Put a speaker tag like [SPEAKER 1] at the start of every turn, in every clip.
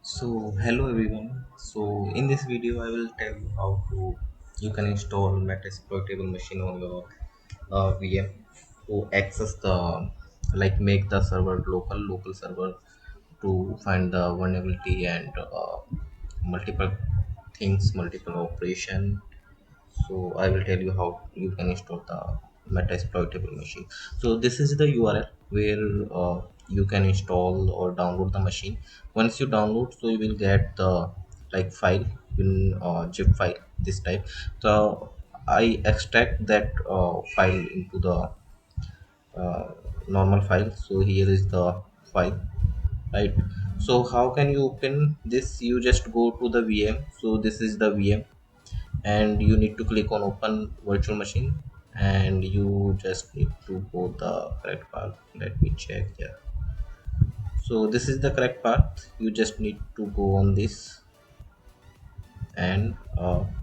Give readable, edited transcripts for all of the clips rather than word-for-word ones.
[SPEAKER 1] Hello everyone. In this video I will tell you how to you can install Metasploitable machine on your VM to access the make the server local server to find the vulnerability and multiple things, multiple operation. I will tell you how you can install the Metasploitable machine. This is the URL where you can install or download the machine. Once you download, you will get the file in zip file this type. So I extract that file into the normal file. So here is the file, right? So how can you open this? You just go to the VM. So this is the VM, and you need to click on open virtual machine, and you just need to go the correct path. Let me check. Yeah, so this is the correct path. You just need to go on this and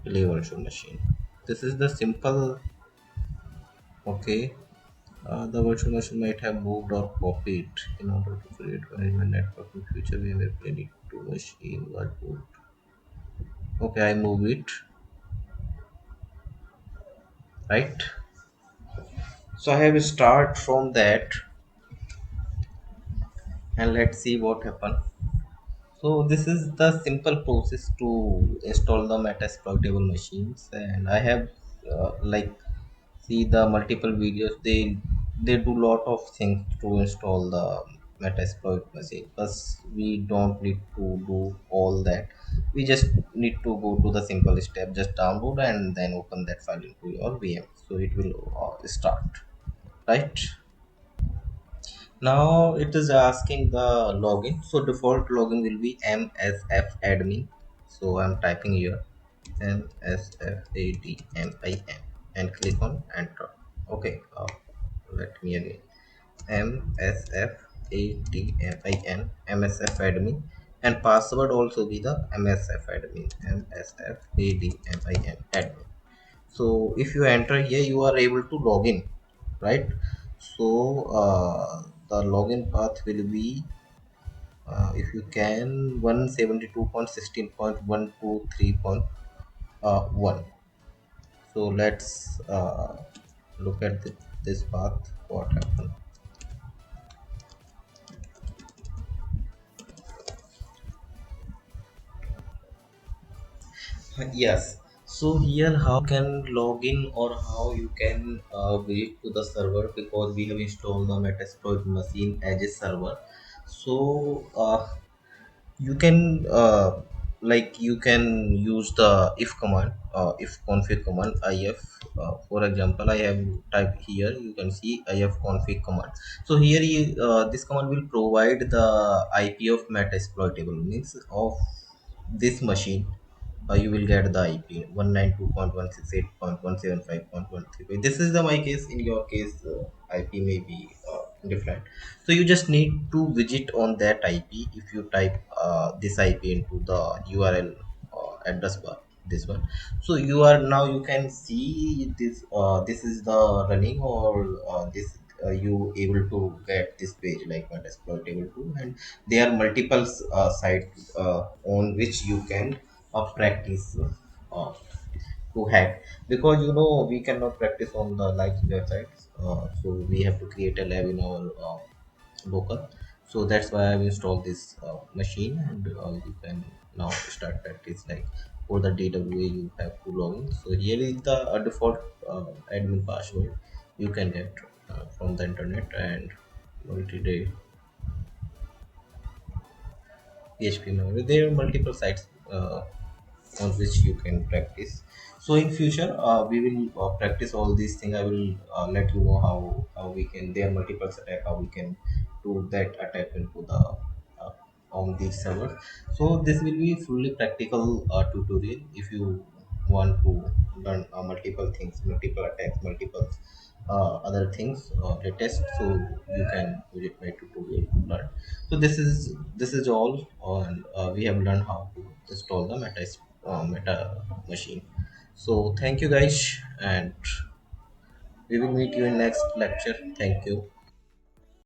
[SPEAKER 1] play virtual machine. This is the simple. Okay, the virtual machine might have moved or copied in order to create management network. In future we may need to machine what would. Okay, I move it, right? So I have start from that, and let's see what happen. So this is the simple process to install the Metasploitable machines, and I have see the multiple videos. They do lot of things to install the Metasploit machine, but we don't need to do all that. We just need to go to the simple step, just download and then open that file into your VM. So it will start, right? Now it is asking the login. So default login will be msf admin. So I'm typing here msfadmin and click on enter. Okay, let me again msfadmin msf admin, and password also be the msf admin admin. So if you enter here, you are able to log in, right? So the login path will be if you can 172.16.123.1. So let's look at this path, what happened. Yes. So here how you can log in or how you can visit to the server, because we have installed the Metasploit machine as a server. So you can you can use the if command, if config command, if for example I have typed here, you can see if config command. So here this command will provide the IP of Metasploitable, means of this machine. You will get the IP 192.168.175.135. This is the my case. In your case, IP may be different. So you just need to visit on that IP. If you type this IP into the URL address bar, this one. So you are now you can see this. This is the running, or this you able to get this page like what exploitable to, and there are multiple sites on which you can practice uh, to hack, because we cannot practice on the live websites. So we have to create a lab in our local. So that's why I've installed this machine, and you can now start practice. Like for the DWA you have to log in. So here is the default admin password you can get from the internet, and multi-day PHP memory. There are multiple sites on which you can practice. So in future, we will practice all these things. I will let you know how we can. There are multiple attack, how we can do that attack into the uh, on these servers. So this will be fully practical tutorial. If you want to learn multiple things, multiple attacks, multiple other things latest, so you can visit my tutorial to learn. So this is all, and we have learned how to install the meta machine. So thank you guys, and we will meet you in next lecture. Thank you.